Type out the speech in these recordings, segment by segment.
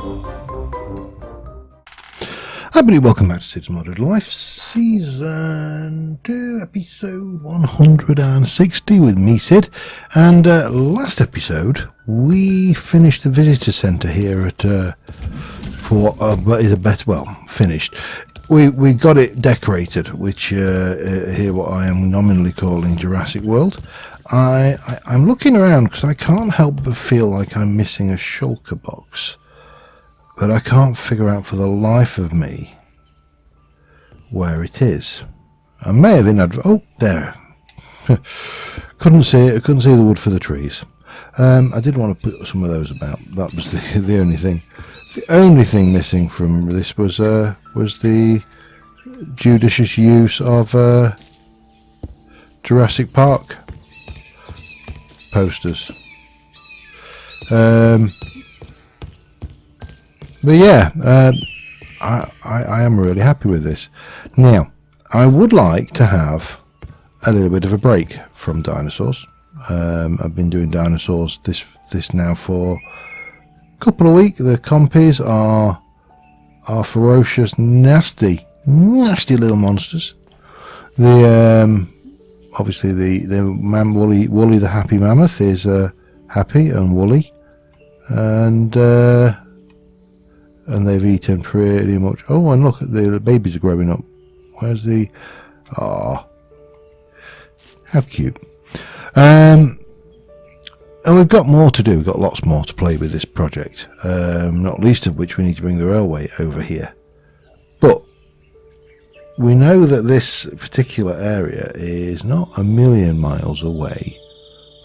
Hi everybody, welcome back to Cids Modded Life, Season 2, Episode 160 with me, Cid. And last episode, we finished the visitor centre here at, finished. We got it decorated, which here what I am nominally calling Jurassic World. I'm looking around because I can't help but feel like I'm missing a shulker box. But I can't figure out for the life of me where it is. I may have oh, there. Couldn't see it. I couldn't see the wood for the trees. I did want to put some of those about. That was the only thing. The only thing missing from this was the judicious use of Jurassic Park posters. But yeah, I am really happy with this. Now, I would like to have a little bit of a break from Dinosaurs. I've been doing Dinosaurs this now for a couple of weeks. The compies are ferocious, nasty little monsters. The obviously the Wooly the happy mammoth is happy and woolly, and they've eaten pretty much. Oh, and look, the babies are growing up. Where's the... Ah, how cute. And we've got more to do. We've got lots more to play with this project. Not least of which we need to bring the railway over here. But we know that this particular area is not a million miles away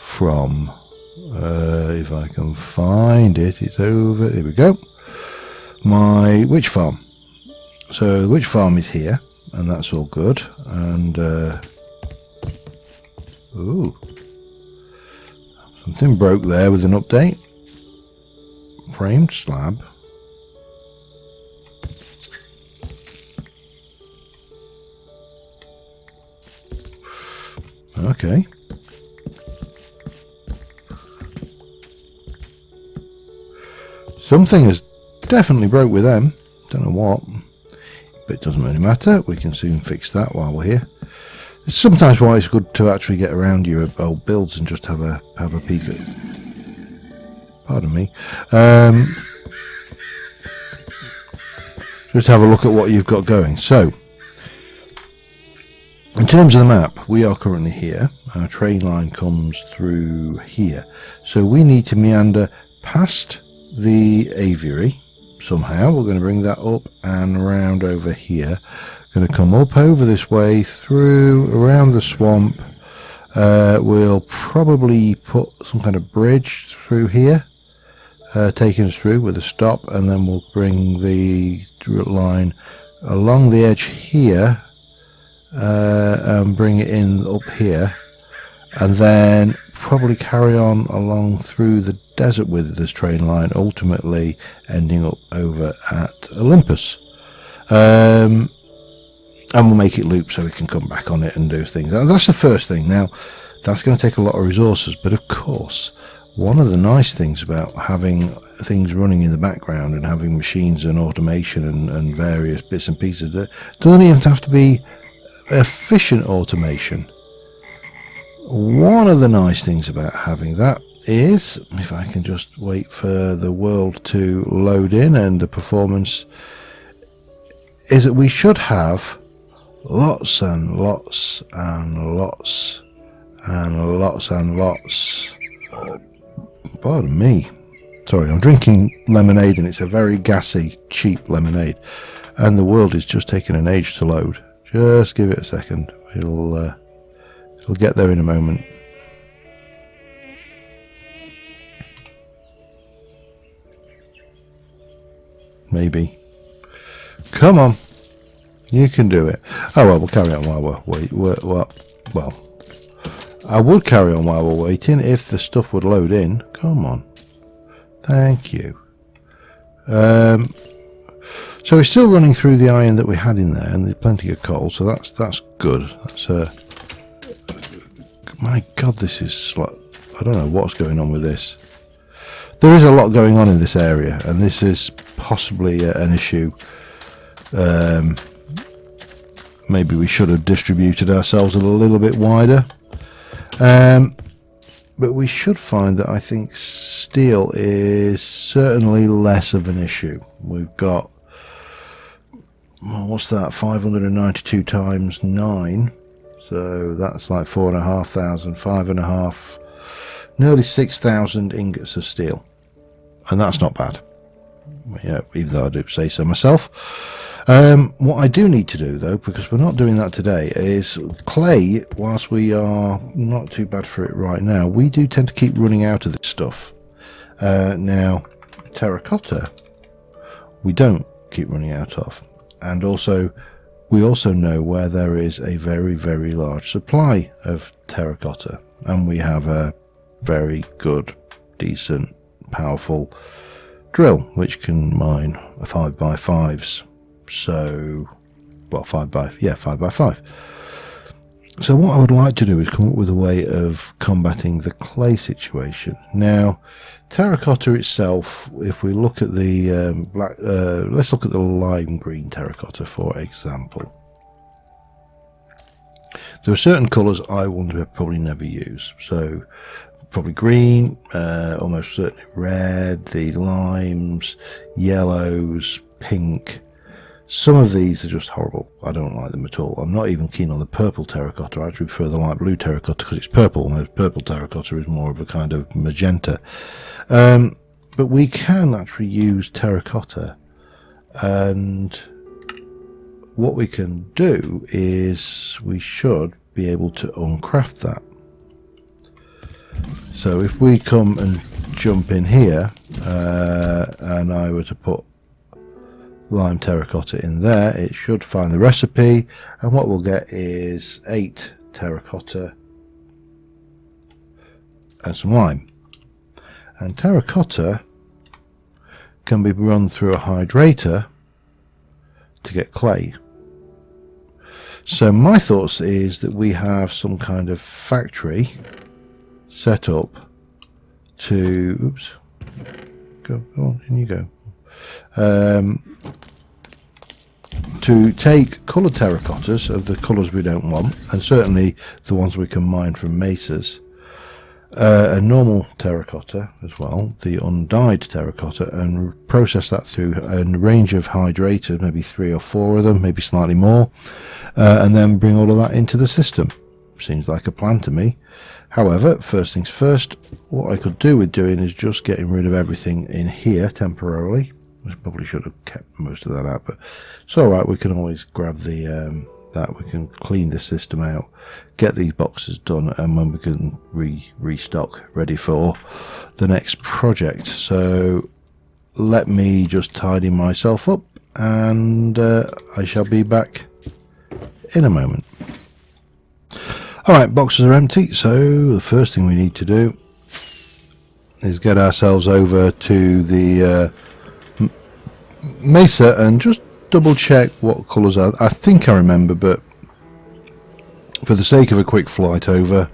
from... if I can find it, it's over... Here we go. My witch farm. So the witch farm is here, and that's all good. And ooh, something broke there with an update. Framed slab. Okay. Something has definitely broke with them. Don't know what, but it doesn't really matter. We can soon fix that while we're here. It's sometimes why it's good to actually get around your old builds and just have a peek at. Pardon me. Just have a look at what you've got going. So, in terms of the map, we are currently here. Our train line comes through here, so we need to meander past the aviary. Somehow we're going to bring that up and around over here. Going to come up over this way, through around the swamp. We'll probably put some kind of bridge through here, taking us through with a stop, and then we'll bring the line along the edge here and bring it in up here, and then probably carry on along through the desert with this train line, ultimately ending up over at Olympus. And we'll make it loop so we can come back on it and do things. That's the first thing. Now, that's going to take a lot of resources, but of course, one of the nice things about having things running in the background and having machines and automation and various bits and pieces, it doesn't even have to be efficient automation. One of the nice things about having that is, if I can just wait for the world to load in and the performance, is that we should have lots and lots and lots and lots and lots. Pardon me. Sorry, I'm drinking lemonade and it's a very gassy, cheap lemonade. And the world is just taking an age to load. Just give it a second. It'll get there in a moment. Maybe. Come on. You can do it. Oh well, we'll carry on while we're waiting. Well, I would carry on while we're waiting if the stuff would load in. Come on. Thank you. So we're still running through the iron that we had in there, and there's plenty of coal, so that's good. That's my God, this is like, I don't know what's going on with this. There is a lot going on in this area, and this is possibly an issue. Maybe we should have distributed ourselves a little bit wider. But we should find that I think steel is certainly less of an issue. We've got, well, what's that, 592 times 9, so that's like 4,500, 5.5, nearly 6,000 ingots of steel, and that's not bad, yeah, even though I do say so myself. What I do need to do, though, because we're not doing that today, is clay. Whilst we are not too bad for it right now, we do tend to keep running out of this stuff. Now, terracotta, we don't keep running out of, and also we also know where there is a very, very large supply of terracotta, and we have a very good, decent, powerful drill which can mine 5x5s. So, well, 5x5. So what I would like to do is come up with a way of combating the clay situation. Now, terracotta itself, if we look at the let's look at the lime green terracotta, for example. There are certain colours I will probably never use. So, probably green, almost certainly red, the limes, yellows, pink. Some of these are just horrible. I don't like them at all. I'm not even keen on the purple terracotta. I actually prefer the light blue terracotta because it's purple, and purple terracotta is more of a kind of magenta. But we can actually use terracotta, and what we can do is we should be able to uncraft that. So if we come and jump in here, and I were to put lime terracotta in there, it should find the recipe, and what we'll get is 8 terracotta and some lime. And terracotta can be run through a hydrator to get clay. So my thoughts is that we have some kind of factory set up to, oops, go on, in you go, to take coloured terracottas of the colours we don't want, and certainly the ones we can mine from mesas, a normal terracotta as well, the undyed terracotta, and process that through a range of hydrators, maybe 3 or 4 of them, maybe slightly more, and then bring all of that into the system. Seems like a plan to me. However, first things first, what I could do with doing is just getting rid of everything in here temporarily. I probably should have kept most of that out, but it's alright, we can always grab the that, we can clean the system out, get these boxes done, and when we can restock, ready for the next project. So let me just tidy myself up, and I shall be back in a moment. Alright, boxes are empty, so the first thing we need to do is get ourselves over to the mesa and just double check what colours are. I think I remember, but for the sake of a quick flight over,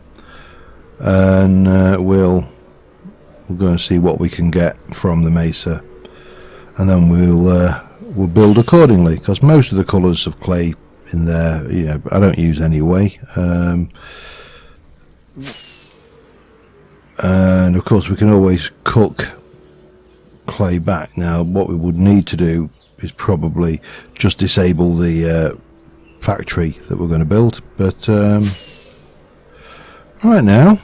and we'll go and see what we can get from the mesa, and then we'll build accordingly, because most of the colours of clay in there, you know, I don't use anyway, and of course we can always cook clay back. Now what we would need to do is probably just disable the factory that we're going to build, but right now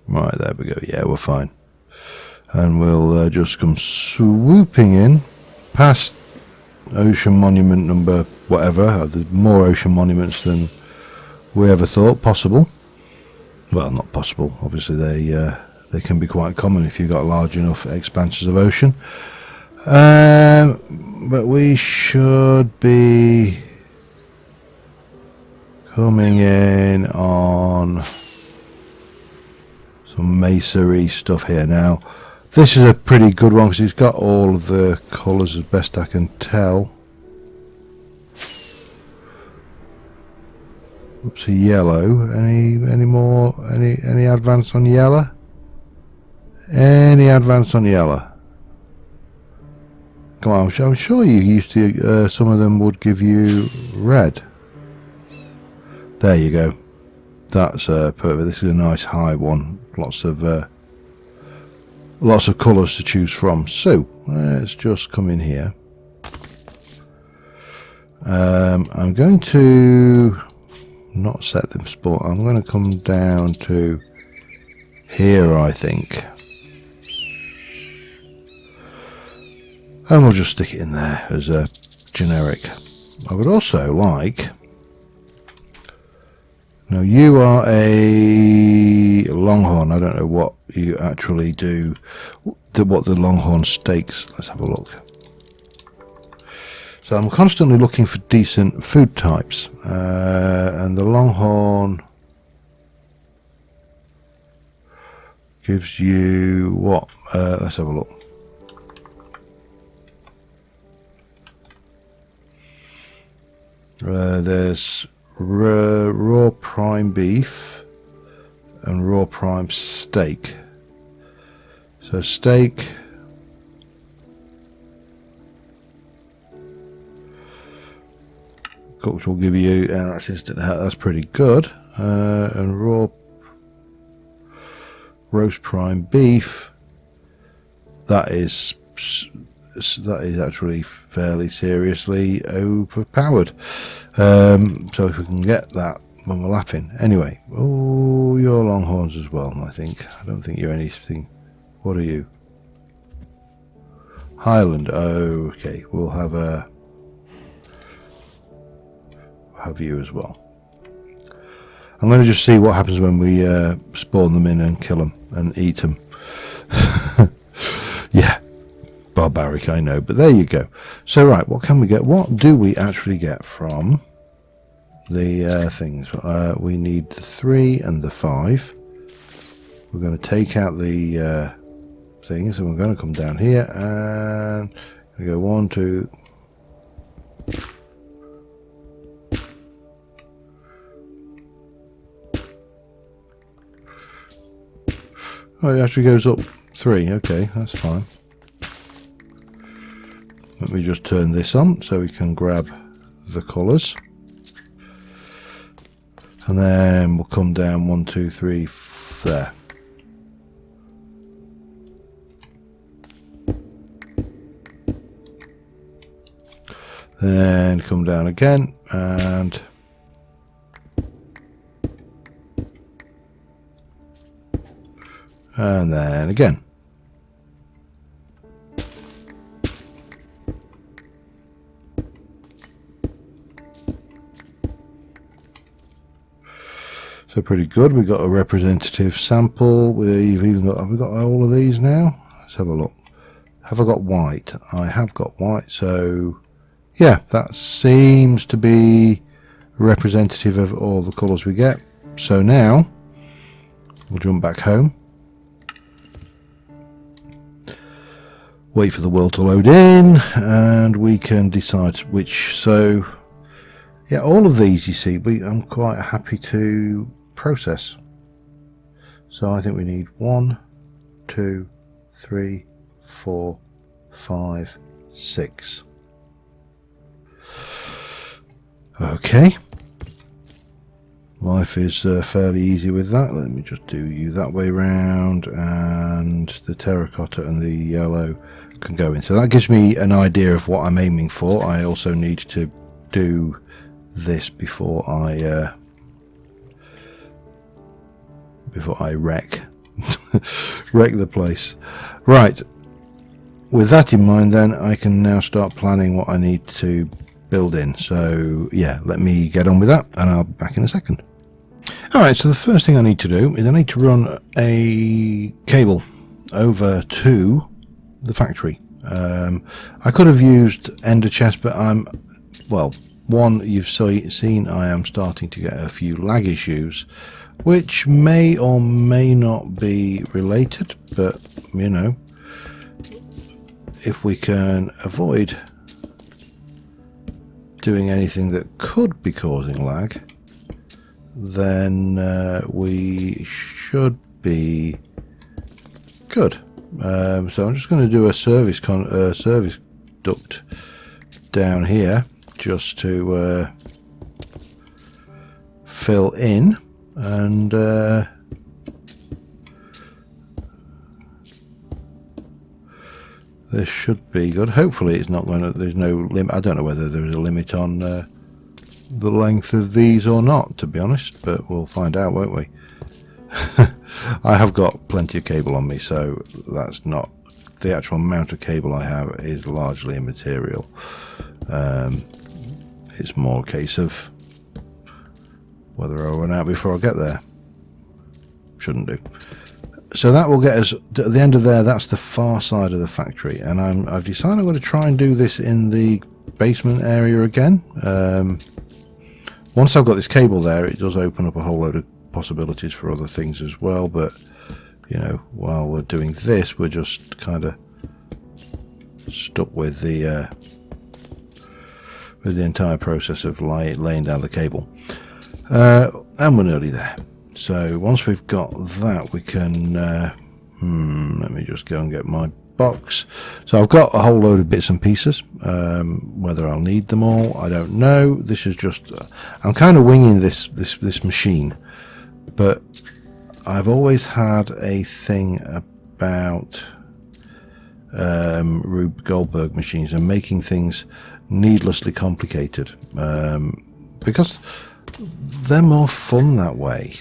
right, there we go, yeah, we're fine, and we'll just come swooping in past ocean monument number whatever. There's more ocean monuments than we ever thought possible. Well, not possible, obviously they can be quite common if you've got large enough expanses of ocean, but we should be coming in on some masonry stuff here. Now this is a pretty good one because it's got all of the colours as best I can tell. Up to yellow. Any more? Any advance on yellow? Any advance on yellow? Come on, I'm sure you used to. Some of them would give you red. There you go. That's perfect. This is a nice high one. Lots of colours to choose from. So let's just come in here. I'm going to not set them sport. I'm going to come down to here, I think, and we'll just stick it in there as a generic. I would also like. Now you are a longhorn. I don't know what you actually do. What the longhorn steaks. Let's have a look. So I'm constantly looking for decent food types, and the longhorn gives you what? Let's have a look. There's raw prime beef and raw prime steak. So steak. Cooked will give you, and that's instant. That's pretty good. And raw roast prime beef. That is actually fairly seriously overpowered. So if we can get that when we're lapping. Anyway, oh, you're longhorns as well. I think. I don't think you're anything. What are you? Highland. Oh, okay. We'll have a. Have you as well. I'm going to just see what happens when we spawn them in and kill them and eat them. Yeah, barbaric, I know, but there you go. So right, what can we get? What do we actually get from the things? We need the 3 and the 5. We're going to take out the things, and we're going to come down here and we go 1, 2. Oh, it actually goes up 3. Okay, that's fine. Let me just turn this on so we can grab the colours. And then we'll come down 1, 2, 3, there. Then come down again and then again. So pretty good. We've got a representative sample. We've even got. Have we got all of these now? Let's have a look. Have I got white? I have got white. So yeah, that seems to be representative of all the colours we get. So now we'll jump back home. Wait for the world to load in, and we can decide which. So yeah, all of these, you see, I'm quite happy to process. So I think we need 1, 2, 3, 4, 5, 6. Okay, life is fairly easy with that. Let me just do you that way round, and the terracotta and the yellow can go in. So that gives me an idea of what I'm aiming for. I also need to do this before I wreck the place. Right, with that in mind, then I can now start planning what I need to build in. So yeah, let me get on with that, and I'll be back in a second. Alright, so the first thing I need to do is I need to run a cable over to the factory. I could have used ender chest, but one, you've seen I am starting to get a few lag issues, which may or may not be related, but you know, if we can avoid doing anything that could be causing lag, then we should be good. So I'm just going to do a service duct down here just to fill in, and this should be good. Hopefully it's not going to, there's no limit. I don't know whether there is a limit on the length of these or not, to be honest, but we'll find out, won't we? I have got plenty of cable on me, so that's not the actual amount of cable I have is largely immaterial. It's more a case of whether I run out before I get there. Shouldn't do. So that will get us at the end of there. That's the far side of the factory, and I've decided I'm going to try and do this in the basement area again. Once I've got this cable there, it does open up a whole load of possibilities for other things as well, but you know, while we're doing this, we're just kind of stuck with the entire process of laying down the cable, and we're nearly there. So once we've got that, we can let me just go and get my box. So I've got a whole load of bits and pieces. Whether I'll need them all, I don't know. This is just I'm kind of winging this machine, but I've always had a thing about Rube Goldberg machines and making things needlessly complicated, because they're more fun that way.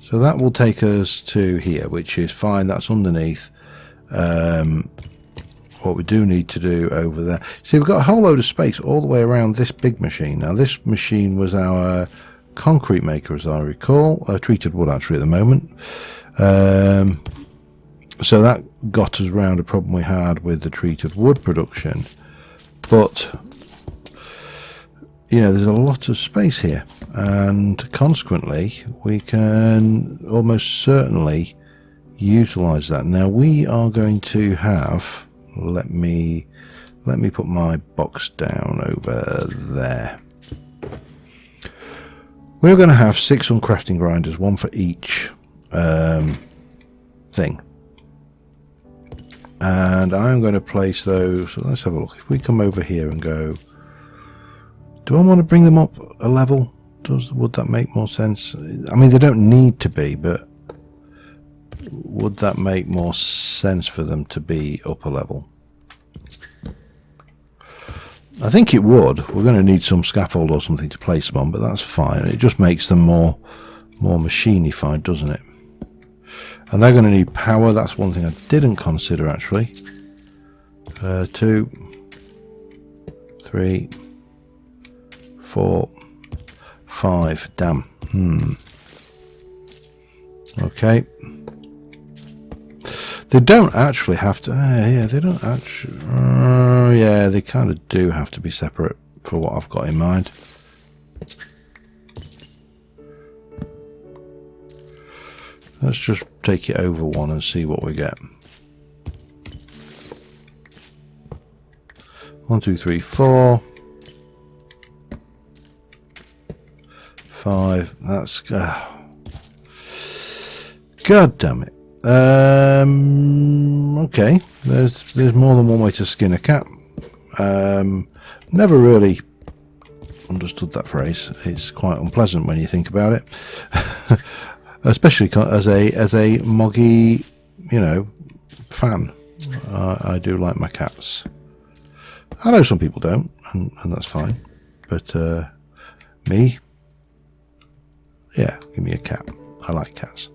So that will take us to here, which is fine. That's underneath. What we do need to do over there. See, we've got a whole load of space all the way around this big machine. Now, this machine was our concrete maker, as I recall. Treated wood, actually, at the moment. So that got us around a problem we had with the treated wood production. But you know, there's a lot of space here, and consequently we can almost certainly utilize that. Now we are going to have, let me put my box down over there. We're going to have 6 uncrafting grinders, one for each thing, and I'm going to place those. So let's have a look. If we come over here and go, do I want to bring them up a level? Would that make more sense? I mean, they don't need to be, but would that make more sense for them to be up a level? I think it would. We're going to need some scaffold or something to place them on, but that's fine. It just makes them more machinified, doesn't it? And they're going to need power. That's one thing I didn't consider, actually. 2, 3, 4, 5. Damn. Okay. They don't actually have to. Yeah, they don't actually. Yeah, they kind of do have to be separate for what I've got in mind. Let's just take it over one and see what we get. 1, 2, 3, 4. 5. That's God damn it. Okay, there's more than one way to skin a cat. Never really understood that phrase. It's quite unpleasant when you think about it, especially as a moggy, you know, fan. I do like my cats. I know some people don't, and that's fine. But me. Yeah, give me a cat. I like cats.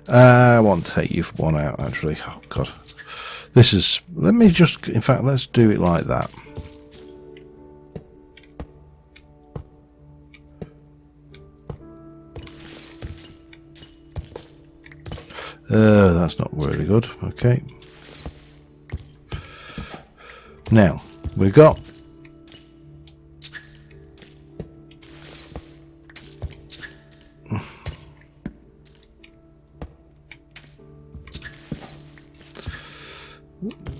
I want to take you for one out, actually. Oh, God. This is... Let me just... In fact, let's do it like that. That's not really good. Okay. Now, we've got...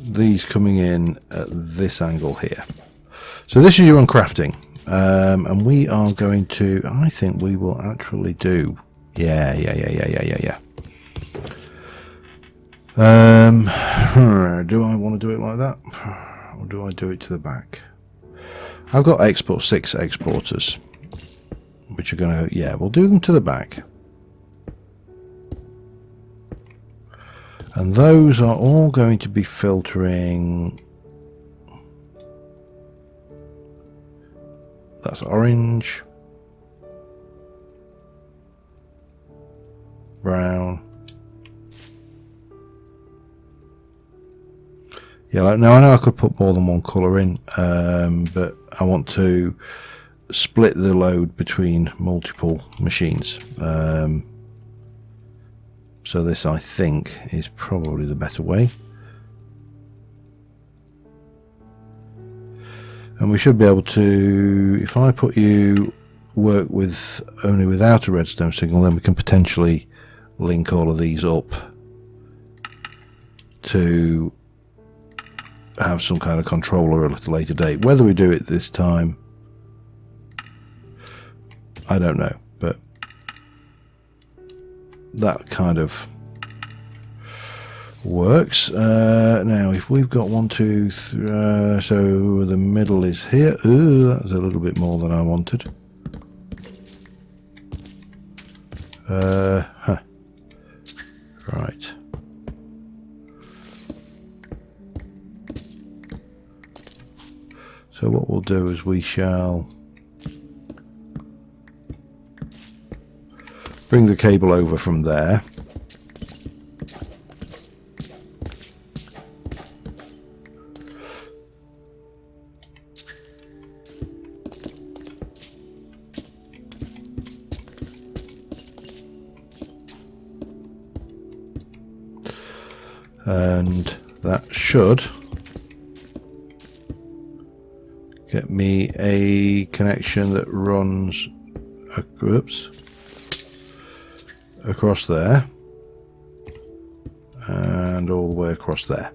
these coming in at this angle here. So this is your uncrafting, and we are going to, I think we will actually do, yeah. Do I want to do it like that, or do I do it to the back? I've got 6 exporters, which are going to, yeah, we'll do them to the back. And those are all going to be filtering. That's orange, brown, yellow. Now I know I could put more than one colour in, but I want to split the load between multiple machines. So this, I think, is probably the better way. And we should be able to, if I put you work with only without a redstone signal, then we can potentially link all of these up to have some kind of controller at a little later date. Whether we do it this time, I don't know, but that kind of works. Now if we've got 1, 2, 3, so the middle is here. Ooh, that's a little bit more than I wanted. Right. So what we'll do is we shall bring the cable over from there. And that should get me a connection that runs across there and all the way across there,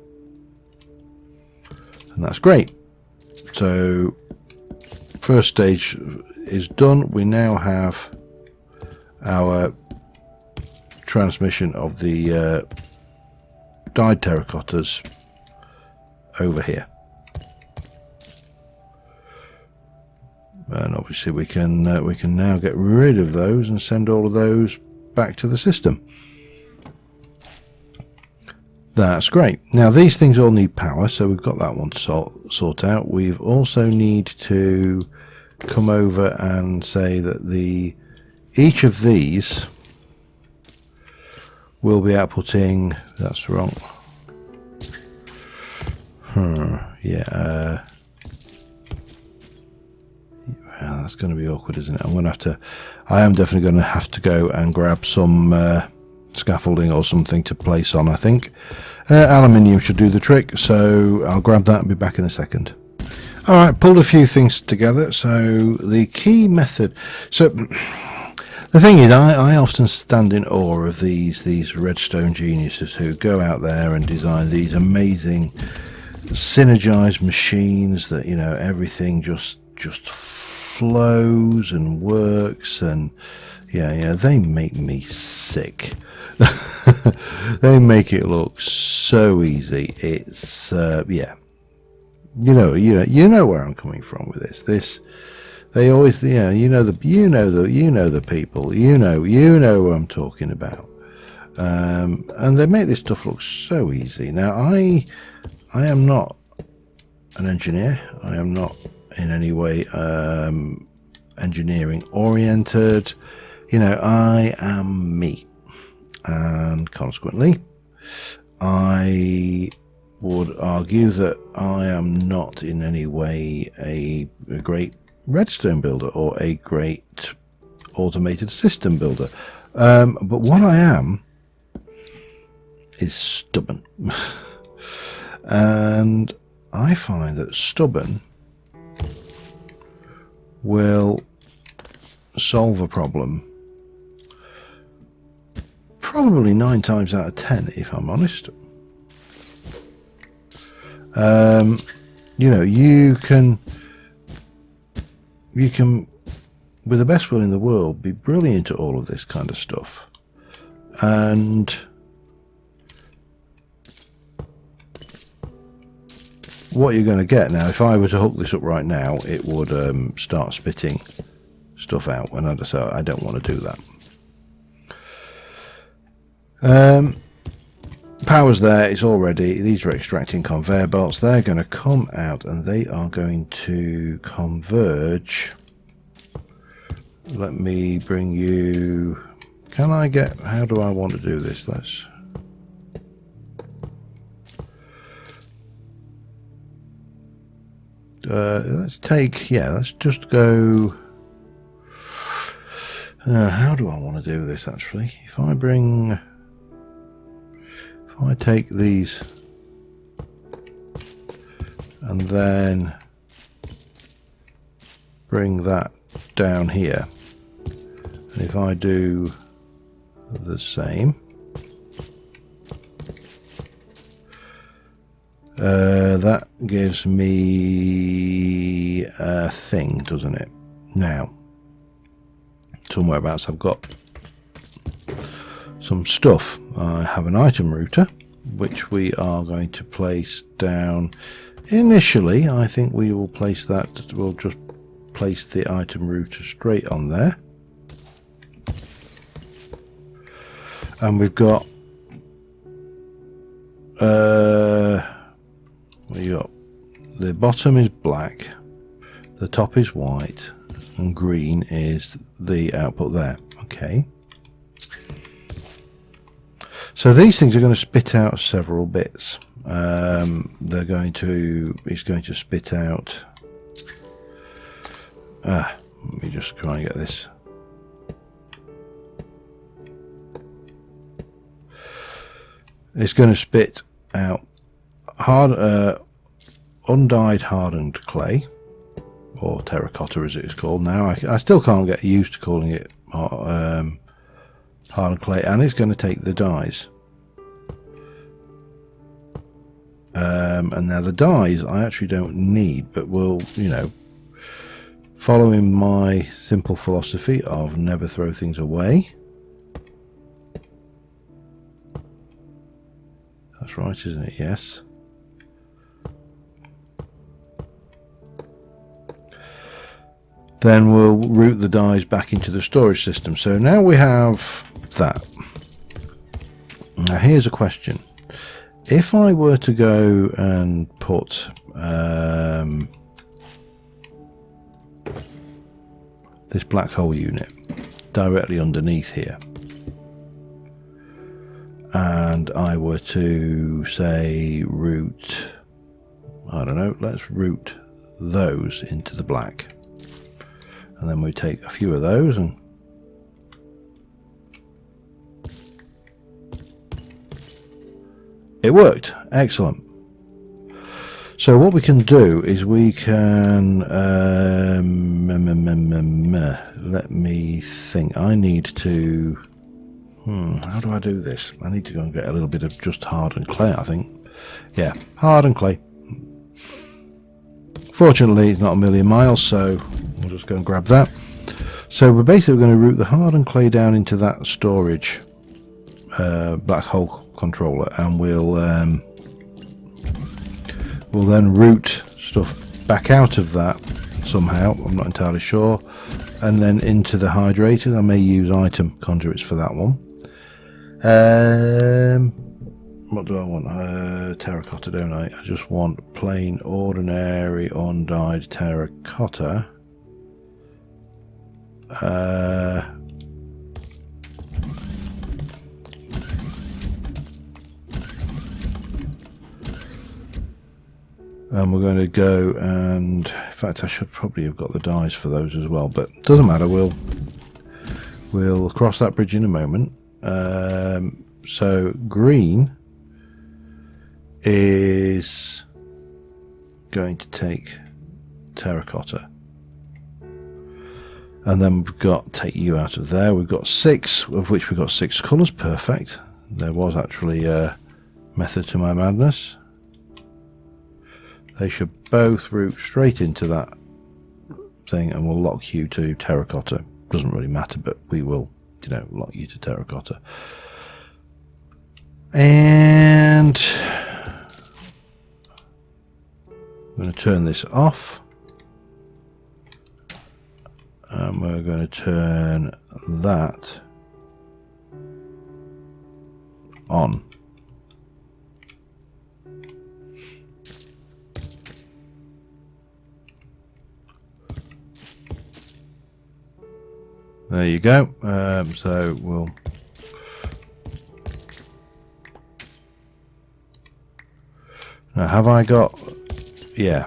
and that's great. So first stage is done. We now have our transmission of the dyed terracottas over here, and obviously we can now get rid of those and send all of those back to the system. That's great. Now these things all need power, so we've got that one to sort out. We've also need to come over and say that each of these will be outputting, that's wrong. Yeah, that's going to be awkward, isn't it? I am definitely going to have to go and grab some scaffolding or something to place on, I think. Aluminium should do the trick, so I'll grab that and be back in a second. Alright, pulled a few things together. So the key method, so the thing is, I often stand in awe of these redstone geniuses who go out there and design these amazing synergized machines that, you know, everything just flows and works, and yeah, they make me sick. They make it look so easy. It's yeah, you know where I'm coming from with this. They always, yeah, you know the people, you know what I'm talking about, and they make this stuff look so easy. Now I am not an engineer. I am not in any way engineering oriented. You know, I am me, and consequently I would argue that I am not in any way a great redstone builder or a great automated system builder, but what I am is stubborn. And I find that stubborn will solve a problem probably 9 times out of 10, if I'm honest. You know, you can you can, with the best will in the world, be brilliant at all of this kind of stuff. And what you're going to get now, if I were to hook this up right now, it would start spitting stuff out, and so I don't want to do that. Power's there, it's all ready. These are extracting conveyor belts. They're going to come out and they are going to converge. Let me bring you... Can I get... How do I want to do this? Let's take... Yeah, let's just go... how do I want to do this, actually? If I bring... If I take these and then bring that down here, and if I do the same, that gives me a thing, doesn't it? Now, somewhere abouts I've got some stuff. I have an item router which we are going to place down. Initially I think we will place that, we'll just place the item router straight on there, and we've got the bottom is black, the top is white, and green is the output there. Okay. So these things are going to spit out several bits. It's going to spit out. Let me just try and get this. It's going to spit out undyed hardened clay, or terracotta as it is called now. I still can't get used to calling it hardened clay, and it's going to take the dyes. And now the dyes I actually don't need, but will, you know, following my simple philosophy of never throw things away. That's right, isn't it? Yes. Then we'll route the dyes back into the storage system. So now we have that. Now here's a question. If I were to go and put this black hole unit directly underneath here, and I were to say route, I don't know, let's route those into the black, and then we take a few of those and it worked. Excellent. So what we can do is we can let me think. I need to how do I do this? I need to go and get a little bit of just hardened clay, I think. Yeah, hardened clay. Fortunately it's not a million miles, so we'll just go and grab that. So we're basically going to route the hardened clay down into that storage black hole controller, and we'll then route stuff back out of that somehow, I'm not entirely sure, and then into the hydrated. I may use item conduits for that one. What do I want? Terracotta, don't I? I just want plain ordinary undyed terracotta. And we're going to go and, in fact, I should probably have got the dyes for those as well, but doesn't matter. We'll cross that bridge in a moment. So green is going to take terracotta, and then we've got take you out of there. We've got 6, of which we've got 6 colours. Perfect. There was actually a method to my madness. They should both route straight into that thing, and we'll lock you to terracotta. Doesn't really matter, but we will, you know, lock you to terracotta. And I'm going to turn this off, and we're going to turn that on. There you go. So we'll now, have I got, yeah,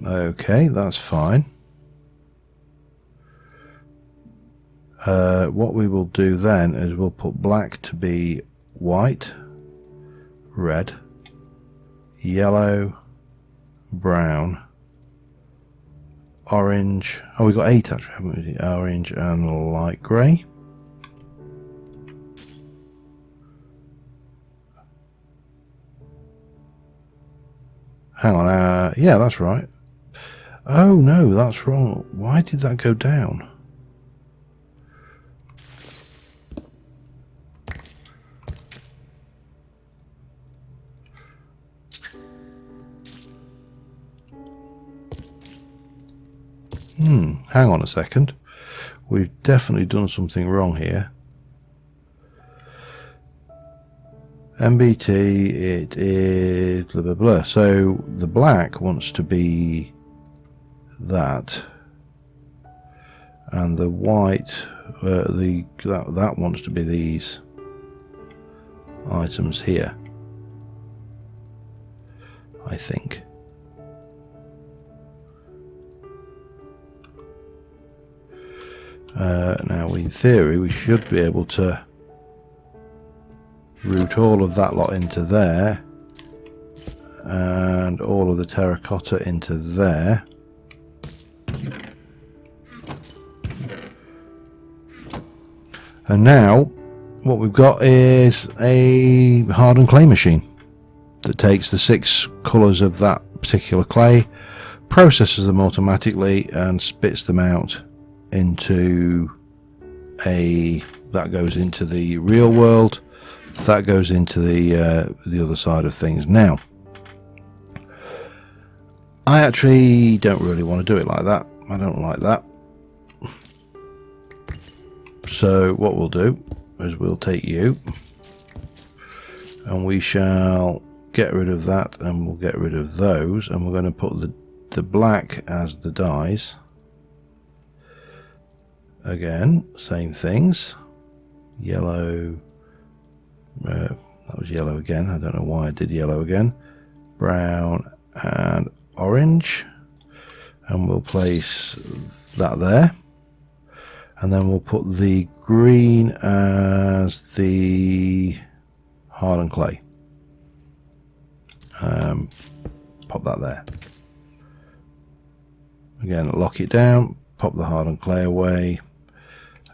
okay, that's fine. What we will do then is we'll put black to be white, red, yellow, brown, orange. Oh, we've got 8 actually, haven't we? Orange and light grey. Hang on, yeah, that's right. Oh no, that's wrong. Why did that go down? Hang on a second. We've definitely done something wrong here. MBT, it is blah blah blah. So the black wants to be that, and the white, that wants to be these items here, I think. Now, in theory, we should be able to route all of that lot into there, and all of the terracotta into there. And now, what we've got is a hardened clay machine that takes the 6 colours of that particular clay, processes them automatically, and spits them out into that goes into the real world, that goes into the other side of things. Now, I actually don't really want to do it like that. I don't like that. So what we'll do is we'll take you, and we shall get rid of that, and we'll get rid of those, and we're going to put the black as the dyes. Again, same things. Yellow, that was yellow again. I don't know why I did yellow again. Brown and orange, and we'll place that there, and then we'll put the green as the hardened clay. Pop that there. Again, lock it down, pop the hardened clay away,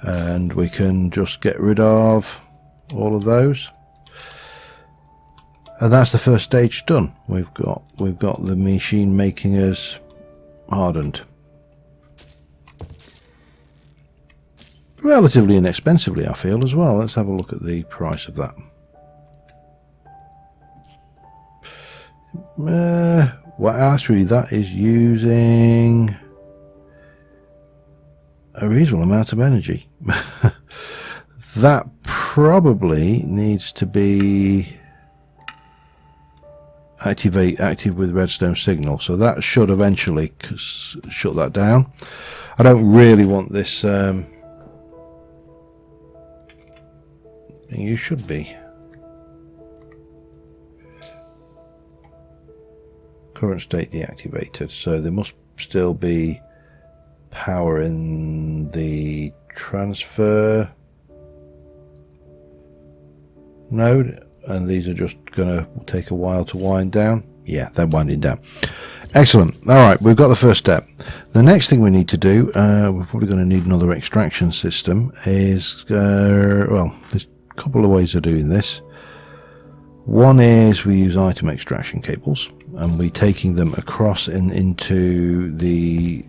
and we can just get rid of all of those. And that's the first stage done. We've got the machine making us hardened. Relatively inexpensively, I feel, as well. Let's have a look at the price of that. Well, actually, that is using a reasonable amount of energy. That probably needs to be active with redstone signal, so that should eventually shut that down. I don't really want this. You should be. Current state deactivated, so there must still be power in the transfer node, and these are just gonna take a while to wind down. Yeah, they're winding down. Excellent. All right, we've got the first step. The next thing we need to do, we're probably going to need another extraction system, is well, there's a couple of ways of doing this. One is we use item extraction cables, and we're taking them across and into the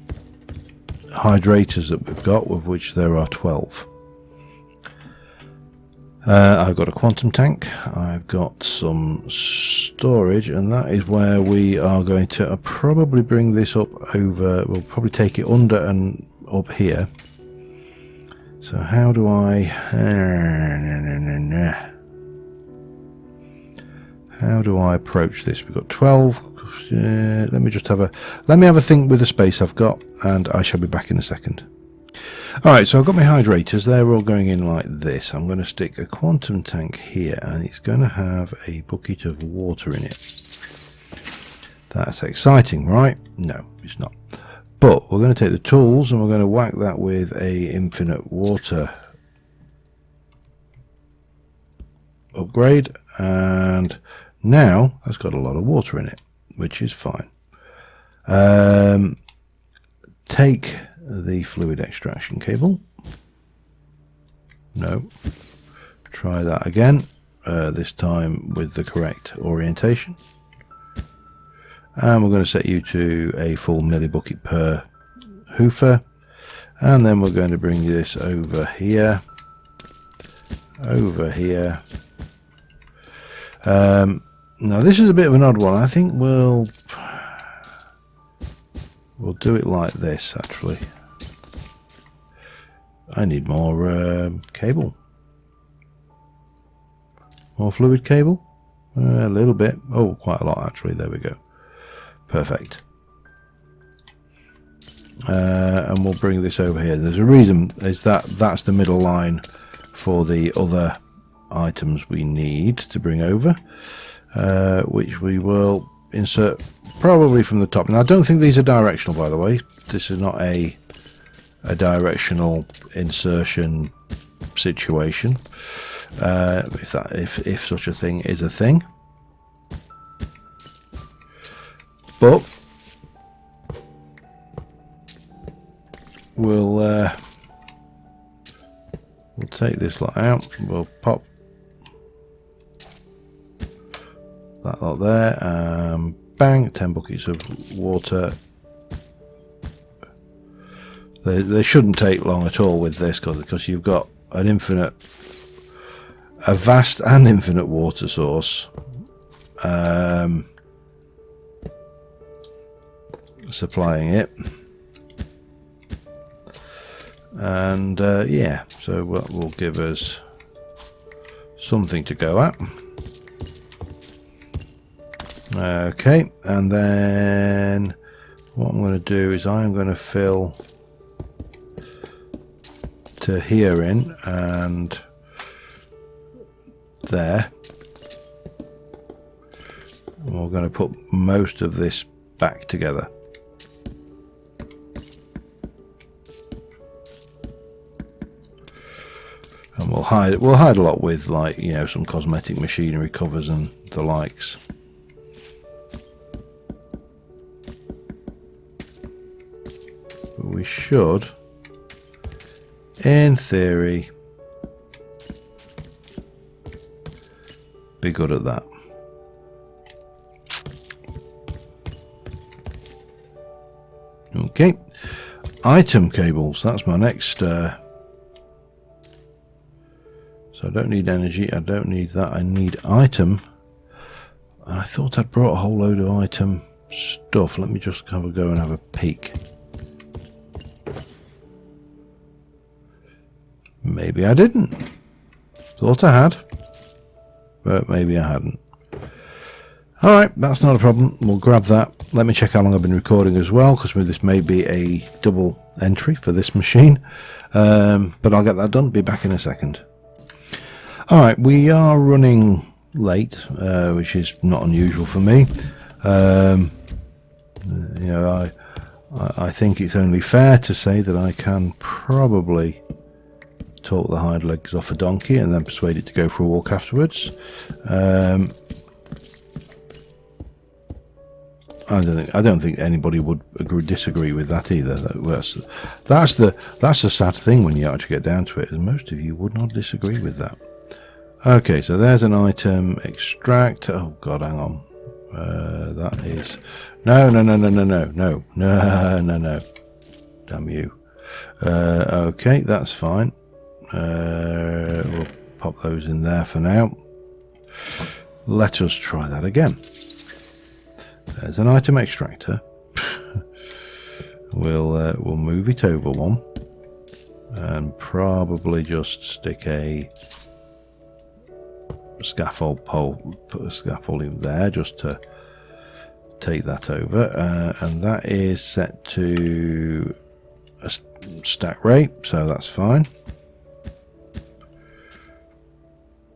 hydrators that we've got, of which there are 12. I've got a quantum tank, I've got some storage, and that is where we are going to probably bring this up over. We'll probably take it under and up here. So how do I approach this? We've got 12. Let me have a think with the space I've got, and I shall be back in a second. Alright, so I've got my hydrators. They're all going in like this. I'm going to stick a quantum tank here, and it's going to have a bucket of water in it. That's exciting, right? No, it's not. But we're going to take the tools and we're going to whack that with a infinite water upgrade, and now that's got a lot of water in it, which is fine. Take the fluid extraction cable. No. Try that again, this time with the correct orientation. And we're going to set you to a full millibucket per hoofer, and then we're going to bring this over here, now this is a bit of an odd one. I think we'll do it like this. Actually, I need more cable, more fluid cable, a little bit. Oh, quite a lot actually. There we go. Perfect. And we'll bring this over here. There's a reason, is that's the middle line for the other items we need to bring over, which we will insert probably from the top. Now, I don't think these are directional, by the way. This is not a directional insertion situation, if such a thing is a thing. But we'll take this lot out. We'll pop that lot there. Bang! 10 buckets of water. They shouldn't take long at all with this, because you've got a vast and infinite water source. Supplying it, and yeah, so what will give us something to go at. Okay, and then what I'm going to do is I'm going to fill to here in and there. We're going to put most of this back together. And we'll hide a lot with, like, you know, some cosmetic machinery covers and the likes. But we should, in theory, be good at that. Okay, item cables, that's my next so I don't need energy, I don't need that, I need item. And I thought I'd brought a whole load of item stuff. Let me just have a go and have a peek. Maybe I didn't. Thought I had, but maybe I hadn't. Alright, that's not a problem. We'll grab that. Let me check how long I've been recording as well, because this may be a double entry for this machine. But I'll get that done. Be back in a second. Alright, we are running late, which is not unusual for me. You know, I think it's only fair to say that I can probably talk the hind legs off a donkey and then persuade it to go for a walk afterwards. I don't think anybody would disagree with that either. That's the sad thing when you actually get down to it, is most of you would not disagree with that. Okay, so there's an item extract. Oh god, hang on. That is no. Damn you. Okay, that's fine. We'll pop those in there for now. Let us try that again. There's an item extractor. We'll move it over one and probably just stick a scaffold pole, put a scaffolding there just to take that over, and that is set to a stack rate, so that's fine.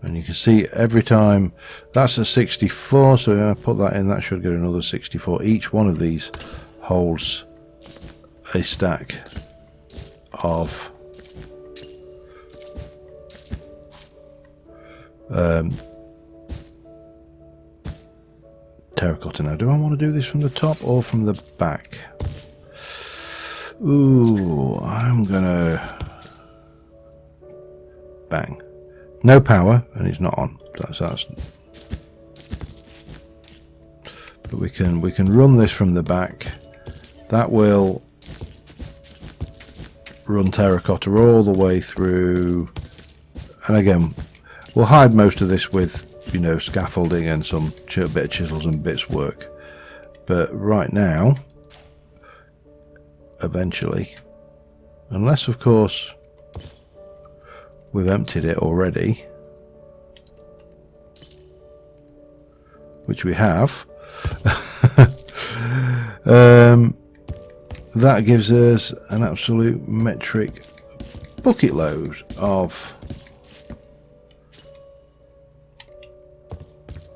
And you can see every time that's a 64, so we're going to put that in, that should get another 64. Each one of these holds a stack of terracotta. Now, do I want to do this from the top or from the back? Ooh, I'm gonna bang. No power, and it's not on. That's. But we can run this from the back. That will run terracotta all the way through. And again, we'll hide most of this with, you know, scaffolding and some bit of chisels and bits work. But right now, eventually, unless of course we've emptied it already, which we have, that gives us an absolute metric bucket load of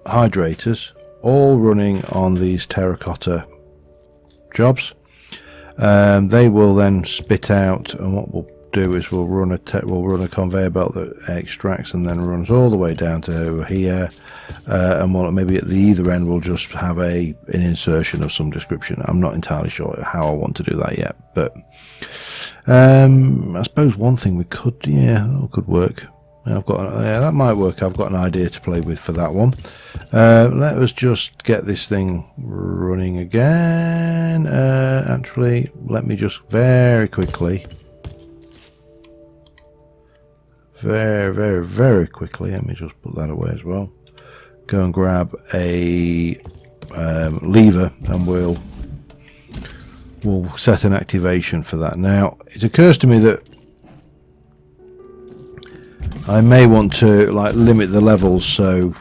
hydrators, all running on these terracotta jobs. They will then spit out, and what we'll do is we'll run a conveyor belt that extracts and then runs all the way down to here, and maybe at the either end we'll just have an insertion of some description. I'm not entirely sure how I want to do that yet, but I suppose one thing we could, that could work. That might work. I've got an idea to play with for that one. Let us just get this thing running again. Actually, let me just very quickly, very quickly, let me just put that away as well. Go and grab a lever, and we'll set an activation for that. Now, it occurs to me that I may want to limit the levels so,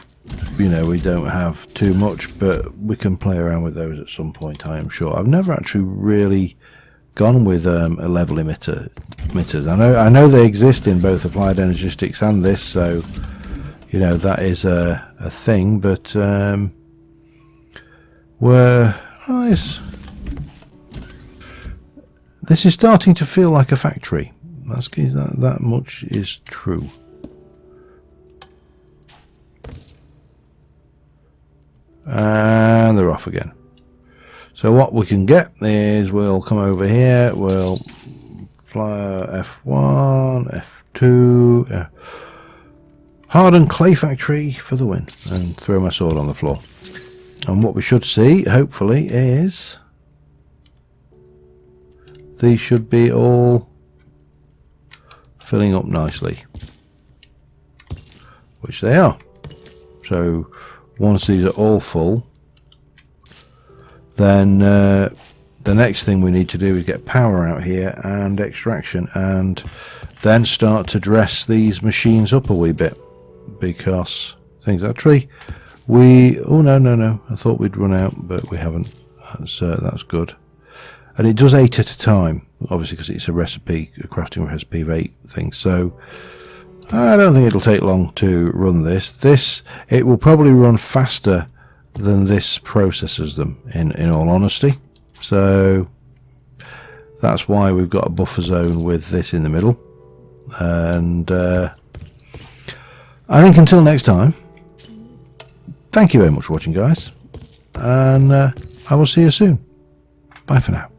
you know, we don't have too much, but we can play around with those at some point, I am sure. I've never actually really gone with a level emitters. I know they exist in both Applied Energistics and this, so you know that is a thing. But this is starting to feel like a factory. That much is true. And they're off again. So what we can get is we'll come over here, we'll fly F1, F2, hardened clay factory for the win, and throw my sword on the floor. And what we should see, hopefully, is these should be all filling up nicely, which they are. So once these are all full, then the next thing we need to do is get power out here and extraction, and then start to dress these machines up a wee bit, because things actually oh no, I thought we'd run out, but we haven't. That's good. And it does 8 at a time, obviously, because it's a crafting recipe of 8 things. So I don't think it'll take long to run this. It will probably run faster than this processes them, in all honesty. So that's why we've got a buffer zone with this in the middle. And I think until next time, thank you very much for watching, guys, and I will see you soon. Bye for now.